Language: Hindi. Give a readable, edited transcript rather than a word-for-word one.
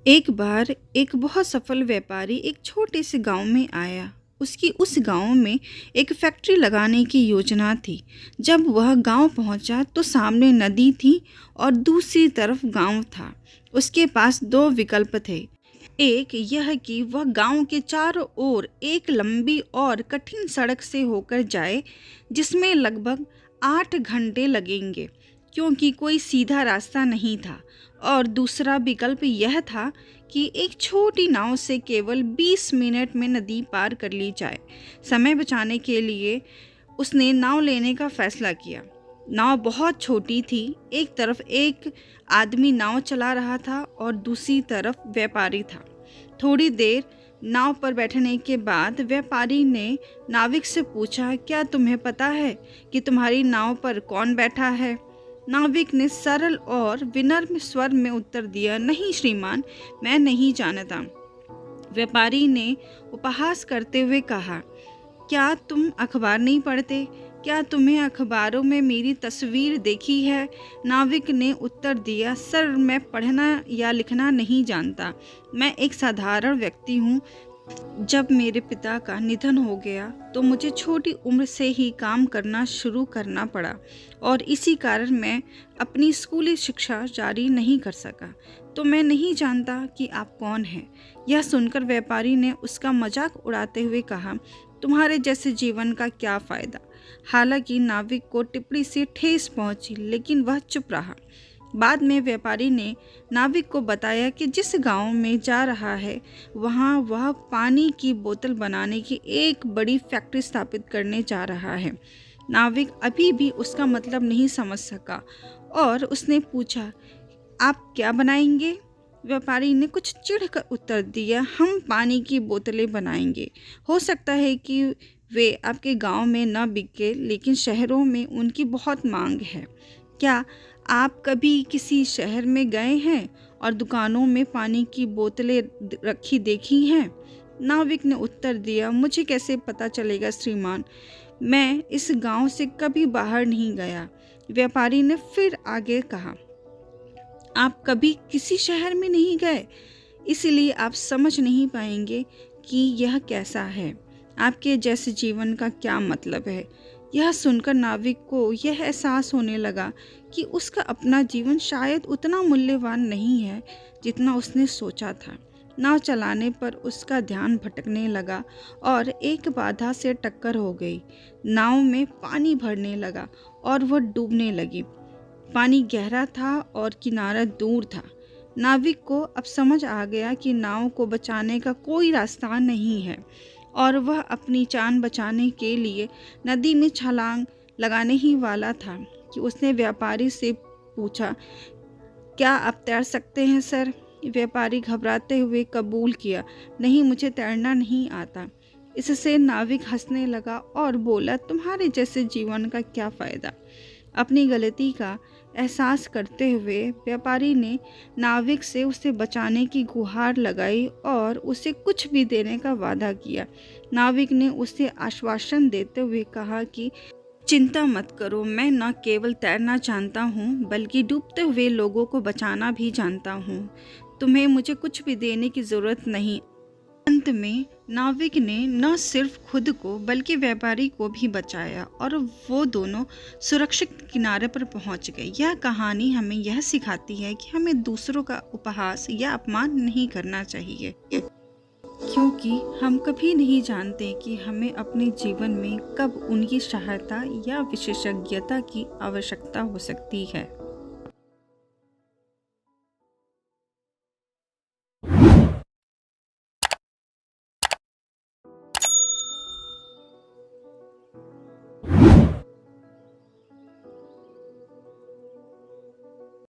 एक बार एक बहुत सफल व्यापारी एक छोटे से गांव में आया। उसकी उस गांव में एक फैक्ट्री लगाने की योजना थी। जब वह गांव पहुंचा तो सामने नदी थी और दूसरी तरफ गांव था। उसके पास दो विकल्प थे। एक यह कि वह गांव के चारों ओर एक लंबी और कठिन सड़क से होकर जाए, जिसमें लगभग 8 घंटे लगेंगे क्योंकि कोई सीधा रास्ता नहीं था। और दूसरा विकल्प यह था कि एक छोटी नाव से केवल 20 मिनट में नदी पार कर ली जाए। समय बचाने के लिए उसने नाव लेने का फैसला किया। नाव बहुत छोटी थी। एक तरफ एक आदमी नाव चला रहा था और दूसरी तरफ व्यापारी था। थोड़ी देर नाव पर बैठने के बाद व्यापारी ने नाविक से पूछा, क्या तुम्हें पता है कि तुम्हारी नाव पर कौन बैठा है? नाविक ने सरल और विनम्र स्वर में उत्तर दिया, नहीं श्रीमान, मैं नहीं जानता। व्यापारी ने उपहास करते हुए कहा, क्या तुम अखबार नहीं पढ़ते? क्या तुम्हें अखबारों में मेरी तस्वीर देखी है? नाविक ने उत्तर दिया, सर, मैं पढ़ना या लिखना नहीं जानता। मैं एक साधारण व्यक्ति हूँ। जब मेरे पिता का निधन हो गया तो मुझे छोटी उम्र से ही काम करना शुरू करना पड़ा और इसी कारण मैं अपनी स्कूली शिक्षा जारी नहीं कर सका। तो मैं नहीं जानता कि आप कौन हैं। यह सुनकर व्यापारी ने उसका मजाक उड़ाते हुए कहा, तुम्हारे जैसे जीवन का क्या फ़ायदा। हालांकि नाविक को टिप्पणी से ठेस पहुंची, लेकिन वह चुप रहा। बाद में व्यापारी ने नाविक को बताया कि जिस गांव में जा रहा है वहां वह पानी की बोतल बनाने की एक बड़ी फैक्ट्री स्थापित करने जा रहा है। नाविक अभी भी उसका मतलब नहीं समझ सका और उसने पूछा, आप क्या बनाएंगे? व्यापारी ने कुछ चिढ़कर उत्तर दिया, हम पानी की बोतलें बनाएंगे। हो सकता है कि वे आपके गांव में न बिके, लेकिन शहरों में उनकी बहुत मांग है। क्या आप कभी किसी शहर में गए हैं और दुकानों में पानी की बोतलें रखी देखी हैं? नाविक ने उत्तर दिया, मुझे कैसे पता चलेगा श्रीमान, मैं इस गांव से कभी बाहर नहीं गया। व्यापारी ने फिर आगे कहा, आप कभी किसी शहर में नहीं गए, इसलिए आप समझ नहीं पाएंगे कि यह कैसा है। आपके जैसे जीवन का क्या मतलब है। यह सुनकर नाविक को यह एहसास होने लगा कि उसका अपना जीवन शायद उतना मूल्यवान नहीं है जितना उसने सोचा था। नाव चलाने पर उसका ध्यान भटकने लगा और एक बाधा से टक्कर हो गई। नाव में पानी भरने लगा और वह डूबने लगी। पानी गहरा था और किनारा दूर था। नाविक को अब समझ आ गया कि नाव को बचाने का कोई रास्ता नहीं है और वह अपनी जान बचाने के लिए नदी में छलांग लगाने ही वाला था कि उसने व्यापारी से पूछा, क्या आप तैर सकते हैं सर? व्यापारी घबराते हुए कबूल किया, नहीं, मुझे तैरना नहीं आता। इससे नाविक हंसने लगा और बोला, तुम्हारे जैसे जीवन का क्या फ़ायदा। अपनी गलती का एहसास करते हुए व्यापारी ने नाविक से उसे बचाने की गुहार लगाई और उसे कुछ भी देने का वादा किया। नाविक ने उसे आश्वासन देते हुए कहा कि चिंता मत करो, मैं न केवल तैरना जानता हूँ बल्कि डूबते हुए लोगों को बचाना भी जानता हूँ। तुम्हें मुझे कुछ भी देने की ज़रूरत नहीं। अंत में नाविक ने न सिर्फ खुद को बल्कि व्यापारी को भी बचाया और वो दोनों सुरक्षित किनारे पर पहुंच गए। यह कहानी हमें यह सिखाती है कि हमें दूसरों का उपहास या अपमान नहीं करना चाहिए, क्योंकि हम कभी नहीं जानते कि हमें अपने जीवन में कब उनकी सहायता या विशेषज्ञता की आवश्यकता हो सकती है।